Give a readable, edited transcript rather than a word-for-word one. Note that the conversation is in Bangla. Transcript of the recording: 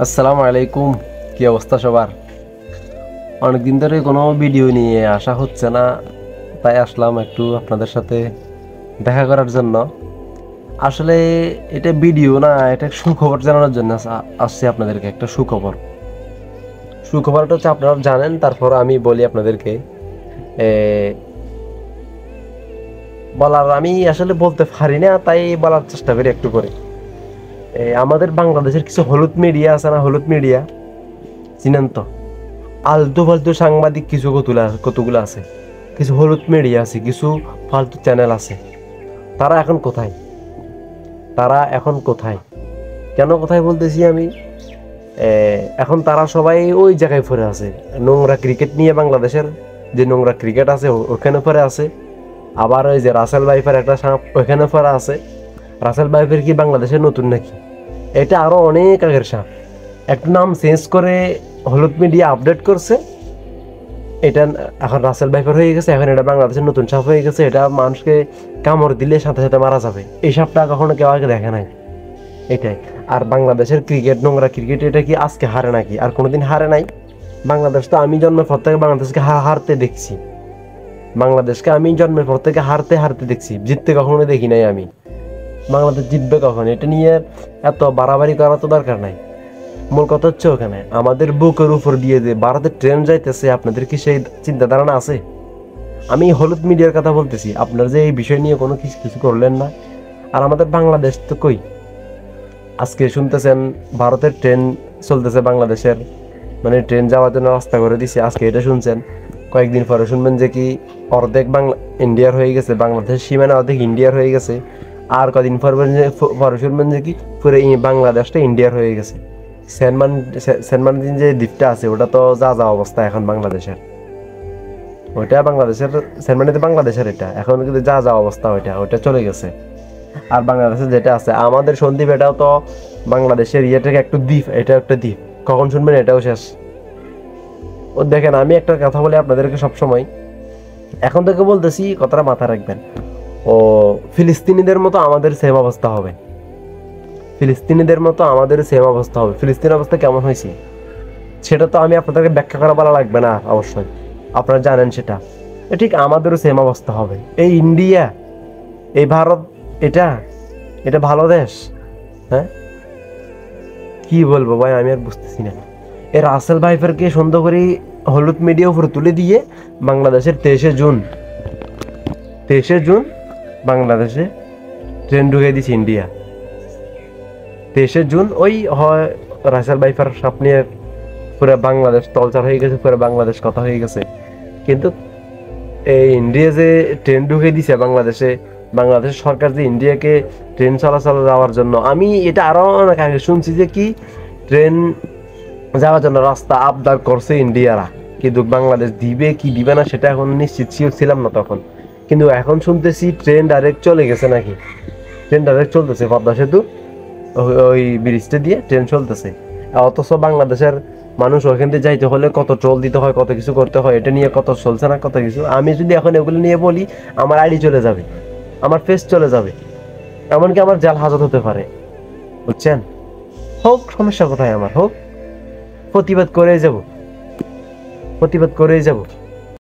আসসালামু আলাইকুম। কি অবস্থা সবার? অনেকদিন ধরে কোনো ভিডিও নিয়ে আসা হচ্ছে না, তাই আসলাম একটু আপনাদের সাথে দেখা করার জন্য। আসলে এটা ভিডিও না, এটা সুখবর জানানোর জন্য আসছে আপনাদেরকে। একটা সুখবর, সুখবরটা হচ্ছে আপনারা জানেন, তারপর আমি বলি আপনাদেরকে। এ, বলার আমি আসলে বলতে পারি না, তাই বলার চেষ্টা করি একটু করে। আমাদের বাংলাদেশের কিছু হলুদ মিডিয়া আছে না, হলুদ মিডিয়া চিনেন তো? আলতু ফালতু সাংবাদিক কিছু কতগুলো আছে, কিছু হলুদ মিডিয়া আছে, কিছু ফালতু চ্যানেল আছে। তারা এখন কোথায়? তারা এখন কোথায়? কেন কোথায় বলতেছি আমি? এখন তারা সবাই ওই জায়গায় পড়ে আছে। নোংরা ক্রিকেট নিয়ে বাংলাদেশের যে নোংরা ক্রিকেট আছে ওখানে পড়ে আছে। আবার ওই যে রাসেল ভাইফার একটা সাপ ওখানে পড়ে আছে। রাসেল ভাইফার কি বাংলাদেশের নতুন নাকি? এটা আরো অনেক আগের সাপ। একটু নাম চেঞ্জ করে হলুদ মিডিয়া আপডেট করছে। এটা এখন রাসেল ভাইপার হয়ে গেছে, এখন এটা বাংলাদেশের নতুন সাপ হয়ে গেছে। এটা মানুষকে কামড় দিলে সাথে সাথে মারা যাবে। এই সাপটা কখনো কেউ আগে দেখে নাই। এটাই। আর বাংলাদেশের ক্রিকেট, নোংরা ক্রিকেট, এটা কি আজকে হারে নাকি? আর কোনোদিন হারে নাই। বাংলাদেশ তো আমি জন্মের পর থেকে বাংলাদেশকে হারতে দেখছি। বাংলাদেশকে আমি জন্মের পর থেকে হারতে হারতে দেখছি, জিততে কখনো দেখি নাই আমি। বাংলাদেশ জিতবে কখন? এটা নিয়ে এত বাড়াবাড়ি করা তো দরকার নাই। মূল কথা হচ্ছে ওখানে আমাদের বুকের উপর দিয়ে যে ভারতের ট্রেন যাইতেছে, আপনাদের কি সেই চিন্তা ধারণা আছে? আমি হলুদ মিডিয়ার কথা বলতেছি, আপনারা যে এই বিষয় নিয়ে কোনো কিছু কিছু করলেন না। আর আমাদের বাংলাদেশ তো কই? আজকে শুনতেছেন ভারতের ট্রেন চলতেছে বাংলাদেশের, মানে ট্রেন যাওয়ার জন্য রাস্তা করে দিছে, আজকে এটা শুনছেন। কয়েকদিন পরে শুনবেন যে কি অর্ধেক ইন্ডিয়ার হয়ে গেছে, বাংলাদেশের সীমানা অর্ধেক ইন্ডিয়ার হয়ে গেছে। আর কদিন পরে শুনবেন যে কি পুরো বাংলাদেশটা ইন্ডিয়ার হয়ে গেছে। সেন্ট মার্টিন যে দ্বীপটা আছে ওটা তো যা যা অবস্থা এখন বাংলাদেশের। ওইটা বাংলাদেশের, সেন্ট মার্টিন বাংলাদেশের, এটা এখন কিন্তু যা যা অবস্থা ওইটা চলে গেছে। আর বাংলাদেশে যেটা আছে আমাদের সন্দ্বীপ, এটাও তো বাংলাদেশের ইয়ে থেকে একটু দ্বীপ, এটা একটা দ্বীপ। কখন শুনবেন এটাও শেষ। ও দেখেন, আমি একটা কথা বলি আপনাদেরকে সবসময়, এখন থেকে বলতেছি, কথাটা মাথায় রাখবেন। ও ফিলিস্তিনিদের মতো আমাদের সেম অবস্থা হবে। ফিলিস্তিনিদের মতো আমাদের সেম অবস্থা হবে। ফিলিস্তিনের অবস্থা কেমন হয়েছে সেটা তো আমি আপনাদেরকে ব্যাখ্যা করা বলা লাগবে না, অবশ্যই আপনারা জানেন সেটা। ঠিক আমাদেরও সেম অবস্থা হবে। এই ইন্ডিয়া, এই ভারত, এটা এটা ভালো দেশ? হ্যাঁ, কি বলবো ভাই, আমি আর বুঝতেছি না। এই রাসেল ভাইফারকে সুন্দর করে হলুদ মিডিয়া উপরে তুলে দিয়ে বাংলাদেশের 23শে জুন বাংলাদেশে ট্রেন ঢুকিয়ে দিচ্ছে ইন্ডিয়া। 23শে জুন ওই হয় রাসেল ভাইফার সাপ নিয়ে পুরো বাংলাদেশ তলচার হয়ে গেছে, পুরো বাংলাদেশ কথা হয়ে গেছে। কিন্তু এই ইন্ডিয়া যে ট্রেন ঢুকিয়ে দিছে বাংলাদেশে, বাংলাদেশ সরকার যে ইন্ডিয়াকে ট্রেন চলাচল যাওয়ার জন্য, আমি এটা আরো অনেক আগে শুনছি যে কি ট্রেন যাওয়ার জন্য রাস্তা আবদার করছে ইন্ডিয়ারা, কিন্তু বাংলাদেশ দিবে কি দিবে না সেটা এখন নিশ্চিত ছিলাম না তখন। কিন্তু এখন শুনতেছি ট্রেন ডাইরেক্ট চলে গেছে নাকি। ট্রেন ডাইরেক্ট চলতেছে পদ্মা সেতু, ওই ব্রিজটা দিয়ে ট্রেন চলতেছে। অথচ বাংলাদেশের মানুষ ওখান থেকে যাইতে হলে কত টোল দিতে হয়, কত কিছু করতে হয়, এটা নিয়ে কত চলছে না, কত কিছু। আমি যদি এখন এগুলো নিয়ে বলি, আমার আইডি চলে যাবে, আমার ফেস চলে যাবে, এমনকি আমার জেল হাজত হতে পারে, বুঝছেন? হোক, সমস্যা কোথায় আমার? হোক, প্রতিবাদ করেই যাব, প্রতিবাদ করেই যাব।